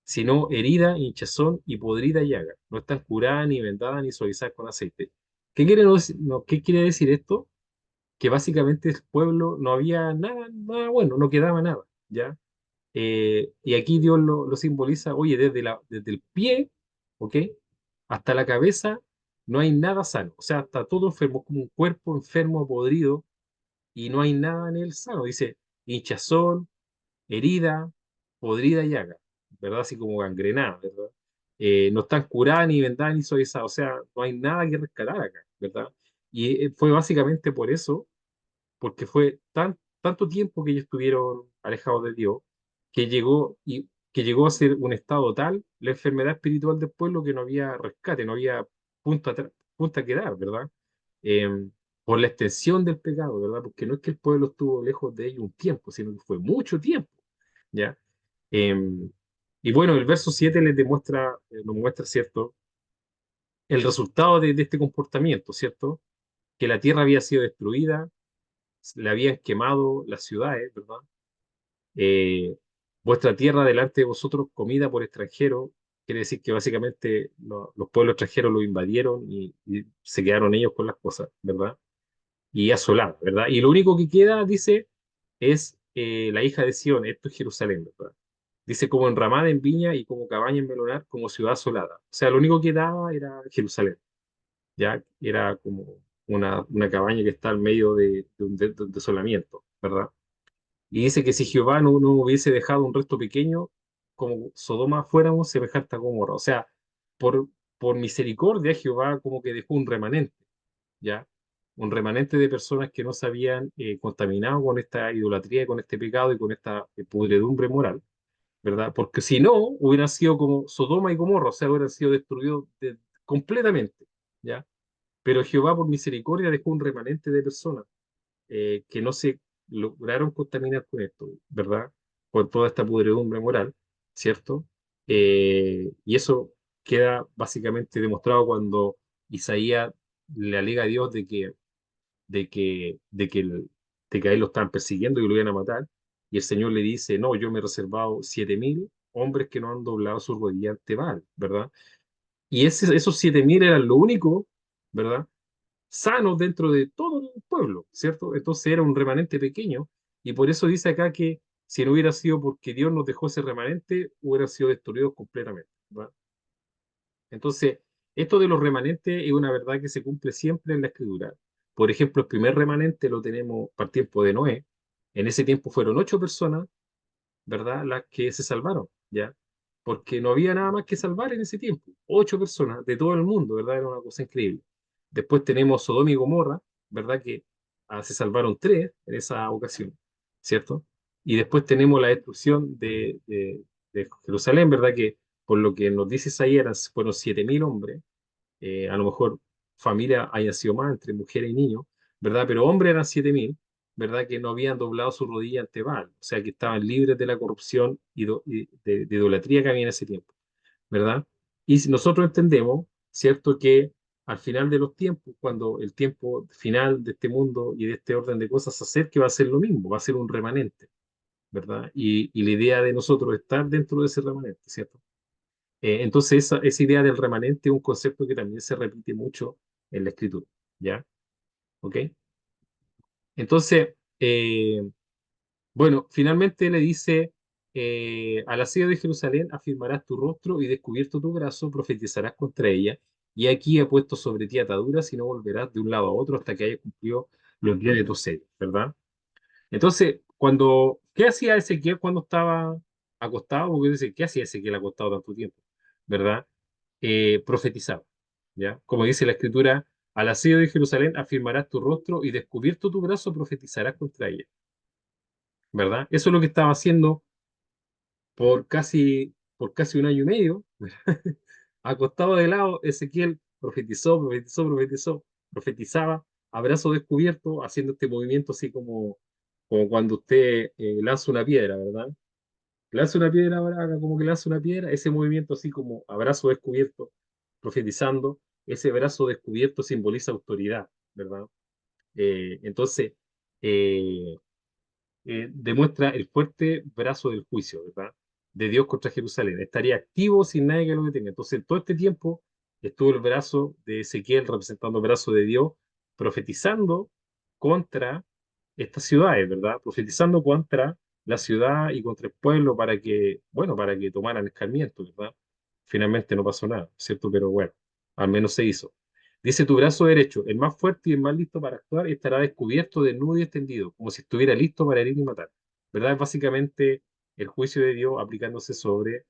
Sino herida, hinchazón y podrida llaga. No están curadas, ni vendadas, ni suavizadas con aceite. ¿Qué quiere decir esto? Que básicamente el pueblo no había nada bueno, no quedaba nada, ¿ya? Y aquí Dios lo simboliza, oye, desde el pie, ¿ok? Hasta la cabeza no hay nada sano, o sea, está todo enfermo, como un cuerpo enfermo, podrido, y no hay nada en él sano. Dice, hinchazón, herida, podrida llaga, ¿verdad? Así como gangrenada, ¿verdad? No están curadas, ni vendadas, ni suavizadas, o sea, no hay nada que rescatar acá, ¿verdad? Y fue básicamente por eso porque fue tanto tiempo que ellos estuvieron alejados de Dios, que llegó a ser un estado tal, la enfermedad espiritual del pueblo, que no había rescate, no había punta que dar, ¿verdad? Eh, por la extensión del pecado, ¿verdad? Porque no es que el pueblo estuvo lejos de ellos un tiempo, sino que fue mucho tiempo, ¿ya? Eh, y bueno, el verso 7 les demuestra, nos muestra, ¿cierto? El resultado de este comportamiento, ¿cierto? Que la tierra había sido destruida, le habían quemado las ciudades, ¿verdad? Eh, Vuestra tierra delante de vosotros comida por extranjeros, quiere decir que básicamente los pueblos extranjeros lo invadieron y se quedaron ellos con las cosas, ¿verdad? Y asolados, ¿verdad? Y lo único que queda, dice, es la hija de Sión, esto es Jerusalén, ¿verdad? Dice como enramada en viña y como cabaña en melonar, como ciudad asolada. O sea, lo único que daba era Jerusalén, ¿ya? Era como una cabaña que está al medio de un desolamiento, ¿verdad? Y dice que si Jehová no hubiese dejado un resto pequeño, como Sodoma fuéramos, semejante a Gomorra. O sea, por, por misericordia, Jehová como que dejó un remanente, ¿ya? Un remanente de personas que no se habían contaminado con esta idolatría, con este pecado y con esta pudredumbre moral, ¿verdad? Porque si no, hubieran sido como Sodoma y Gomorra, o sea, hubieran sido destruidos completamente, ¿ya? Pero Jehová por misericordia dejó un remanente de personas que no se lograron contaminar con esto, ¿verdad? Con toda esta pudredumbre moral, ¿cierto? Y eso queda básicamente demostrado cuando Isaías le alega a Dios de que a él lo estaban persiguiendo y lo iban a matar, y el Señor le dice, no, yo me he reservado 7.000 hombres que no han doblado su rodilla ante Baal, ¿verdad? Y esos 7.000 eran lo único, ¿verdad? Sanos dentro de todo el pueblo, ¿cierto? Entonces era un remanente pequeño y por eso dice acá que si no hubiera sido porque Dios nos dejó ese remanente, hubiera sido destruido completamente, ¿verdad? Entonces, esto de los remanentes es una verdad que se cumple siempre en la Escritura. Por ejemplo, el primer remanente lo tenemos para el tiempo de Noé. En ese tiempo fueron 8 personas, ¿verdad? Las que se salvaron, ¿ya? Porque no había nada más que salvar en ese tiempo. 8 personas de todo el mundo, ¿verdad? Era una cosa increíble. Después tenemos Sodoma y Gomorra, ¿verdad? Que se salvaron tres en esa ocasión, ¿cierto? Y después tenemos la destrucción de Jerusalén, ¿verdad? Que por lo que nos dice Isaías fueron 7.000 hombres, a lo mejor familia haya sido más entre mujeres y niños, ¿verdad? Pero hombres eran 7.000, ¿verdad? Que no habían doblado su rodilla ante Baal, o sea, que estaban libres de la corrupción y de idolatría que había en ese tiempo, ¿verdad? Y si nosotros entendemos, ¿cierto? Que al final de los tiempos, cuando el tiempo final de este mundo y de este orden de cosas se acerque, va a ser lo mismo, va a ser un remanente, ¿verdad? Y la idea de nosotros es estar dentro de ese remanente, ¿cierto? Entonces, esa idea del remanente es un concepto que también se repite mucho en la escritura, ¿ya? ¿Ok? Entonces, bueno, finalmente le dice, al asedio de Jerusalén afirmarás tu rostro y descubierto tu brazo, profetizarás contra ella, y aquí he puesto sobre ti ataduras y no volverás de un lado a otro hasta que hayas cumplido los días de tu sedio, ¿verdad? Entonces, ¿qué hacía Ezequiel cuando estaba acostado? Porque dice, ¿qué hacía Ezequiel acostado tanto tiempo? ¿Verdad? Profetizaba, ¿ya? Como dice la escritura, al asedio de Jerusalén afirmarás tu rostro y descubierto tu brazo profetizarás contra ella, ¿verdad? Eso es lo que estaba haciendo por casi un año y medio, acostado de lado, Ezequiel profetizaba, a brazo descubierto, haciendo este movimiento así como cuando usted lanza una piedra, ¿verdad? Lanza una piedra, ahora haga como que lanza una piedra, ese movimiento así como a brazo descubierto, profetizando, ese brazo descubierto simboliza autoridad, ¿verdad? Entonces, eh, demuestra el fuerte brazo del juicio, ¿verdad? De Dios contra Jerusalén. Estaría activo sin nadie que lo detenga. Entonces, todo este tiempo estuvo el brazo de Ezequiel representando el brazo de Dios, profetizando contra estas ciudades, ¿verdad? Profetizando contra la ciudad y contra el pueblo para que, bueno, para que tomaran escarmiento, ¿verdad? Finalmente no pasó nada, ¿cierto? Pero bueno, al menos se hizo. Dice tu brazo derecho, el más fuerte y el más listo para actuar, estará descubierto, desnudo y extendido, como si estuviera listo para herir y matar. ¿Verdad? Es básicamente el juicio de Dios aplicándose sobre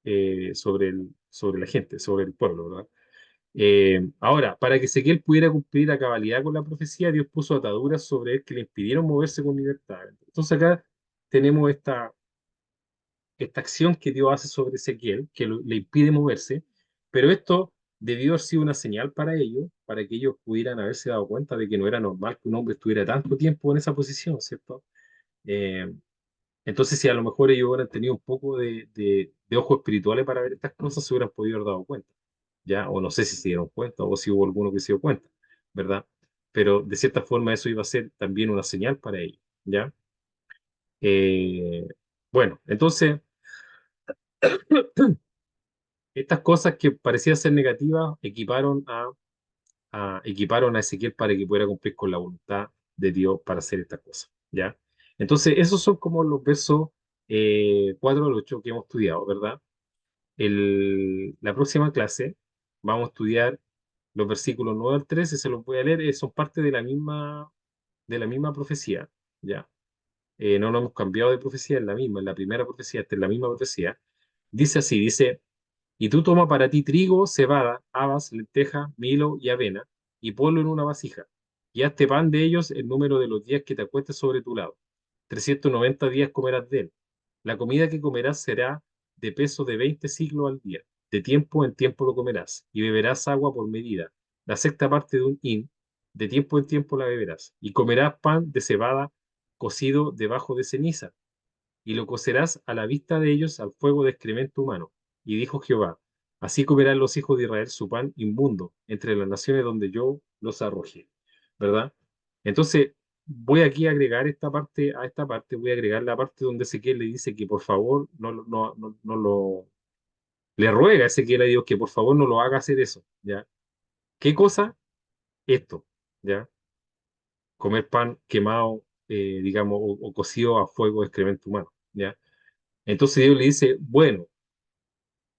la gente, sobre el pueblo, ¿verdad? Ahora, para que Ezequiel pudiera cumplir a cabalidad con la profecía, Dios puso ataduras sobre él que le impidieron moverse con libertad. Entonces acá tenemos esta acción que Dios hace sobre Ezequiel, que le impide moverse, pero esto debió haber sido una señal para ellos, para que ellos pudieran haberse dado cuenta de que no era normal que un hombre estuviera tanto tiempo en esa posición, ¿cierto? Eh, entonces, si a lo mejor ellos hubieran tenido un poco de ojos espirituales para ver estas cosas, se hubieran podido haber dado cuenta, ¿ya? O no sé si se dieron cuenta o si hubo alguno que se dio cuenta, ¿verdad? Pero de cierta forma eso iba a ser también una señal para ellos, ¿ya? Eh, bueno, entonces estas cosas que parecían ser negativas equiparon a Ezequiel para que pudiera cumplir con la voluntad de Dios para hacer estas cosas, ¿ya? Entonces, esos son como los versos 4 al 8 que hemos estudiado, ¿verdad? La próxima clase vamos a estudiar los versículos 9 al 13, se los voy a leer, son parte de la misma profecía, ¿ya? No nos hemos cambiado de profecía, es la misma, es la primera profecía, esta es la misma profecía. Dice así, dice... Y tú toma para ti trigo, cebada, habas, lenteja, milo y avena, y ponlo en una vasija. Y hazte pan de ellos el número de los días que te acuestes sobre tu lado. 390 días comerás de él. La comida que comerás será de peso de 20 siglos al día. De tiempo en tiempo lo comerás, y beberás agua por medida, la sexta parte de un hin, de tiempo en tiempo la beberás. Y comerás pan de cebada cocido debajo de ceniza y lo cocerás a la vista de ellos al fuego de excremento humano. Y dijo Jehová, así comerán los hijos de Israel su pan inmundo entre las naciones donde yo los arrojé. ¿Verdad? Entonces, voy aquí a agregar a esta parte, voy a agregar la parte donde Ezequiel le dice que por favor le ruega a Ezequiel a Dios que por favor no lo haga hacer eso, ¿ya? ¿Qué cosa? Esto, ¿ya? Comer pan quemado, digamos, o cocido a fuego de excremento humano, ¿ya? Entonces Dios le dice, bueno,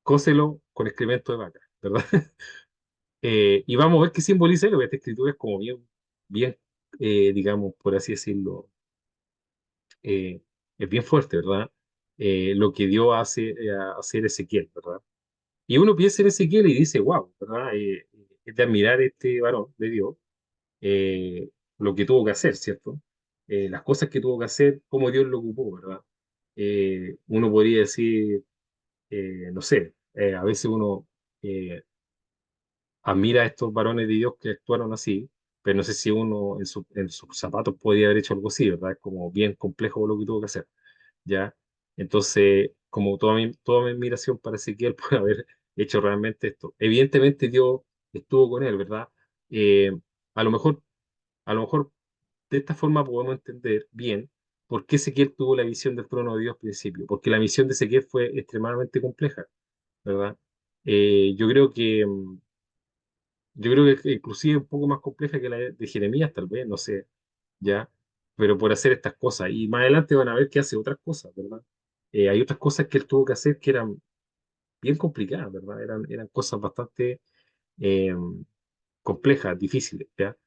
cócelo con excremento de vaca, ¿verdad? Y vamos a ver qué simboliza, porque esta escritura es como bien, digamos, por así decirlo, eh, es bien fuerte, ¿verdad? lo que dio a hacer Ezequiel, ¿verdad? Y uno piensa en Ezequiel y dice, wow, ¿verdad? Es de admirar este varón de Dios, lo que tuvo que hacer, ¿cierto? Las cosas que tuvo que hacer, cómo Dios lo ocupó, ¿verdad? Uno podría decir, no sé, a veces uno eh, admira a estos varones de Dios que actuaron así, pero no sé si uno en sus zapatos podría haber hecho algo así, ¿verdad? Es como bien complejo lo que tuvo que hacer, ¿ya? Entonces, como toda mi admiración para Ezequiel por haber hecho realmente esto. Evidentemente Dios estuvo con él, ¿verdad? Eh, a lo mejor, a lo mejor de esta forma podemos entender bien por qué Ezequiel tuvo la visión del trono de Dios al principio, porque la misión de Ezequiel fue extremadamente compleja, ¿verdad? Yo creo que inclusive un poco más compleja que la de Jeremías, tal vez, no sé, ya, pero por hacer estas cosas. Y más adelante van a ver que hace otras cosas, ¿verdad? Hay otras cosas que él tuvo que hacer que eran bien complicadas, ¿verdad? Eran cosas bastante eh, complejas, difíciles, ¿ya?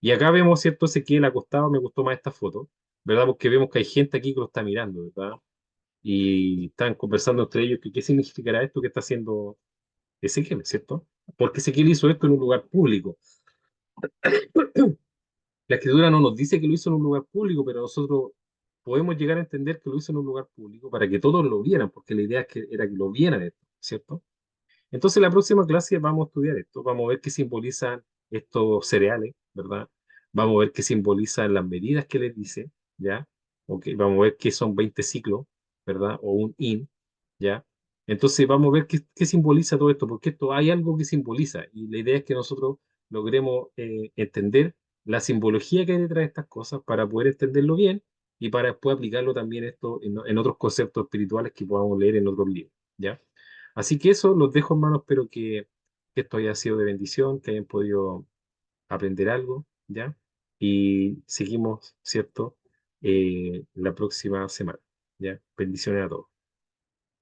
Y acá vemos, ¿cierto? Ezequiel acostado, me gustó más esta foto, ¿verdad? Porque vemos que hay gente aquí que lo está mirando, ¿verdad? Y están conversando entre ellos que qué significará esto que está haciendo Ezequiel, ¿cierto? Porque Ezequiel hizo esto en un lugar público. La escritura no nos dice que lo hizo en un lugar público, pero nosotros podemos llegar a entender que lo hizo en un lugar público para que todos lo vieran, porque la idea era que lo vieran esto, ¿cierto? Entonces, la próxima clase vamos a estudiar esto, vamos a ver qué simbolizan estos cereales, ¿verdad? Vamos a ver qué simbolizan las medidas que les dice, ¿ya? Ok, vamos a ver qué son 20 ciclos, ¿verdad? O un in, ¿ya? Entonces, vamos a ver qué simboliza todo esto, porque esto hay algo que simboliza, y la idea es que nosotros logremos entender la simbología que hay detrás de estas cosas para poder entenderlo bien y para después aplicarlo también esto en otros conceptos espirituales que podamos leer en otros libros, ¿ya? Así que eso los dejo, hermanos. Espero que esto haya sido de bendición, que hayan podido aprender algo, ¿ya? Y seguimos, ¿cierto? La próxima semana, ¿ya? Bendiciones a todos.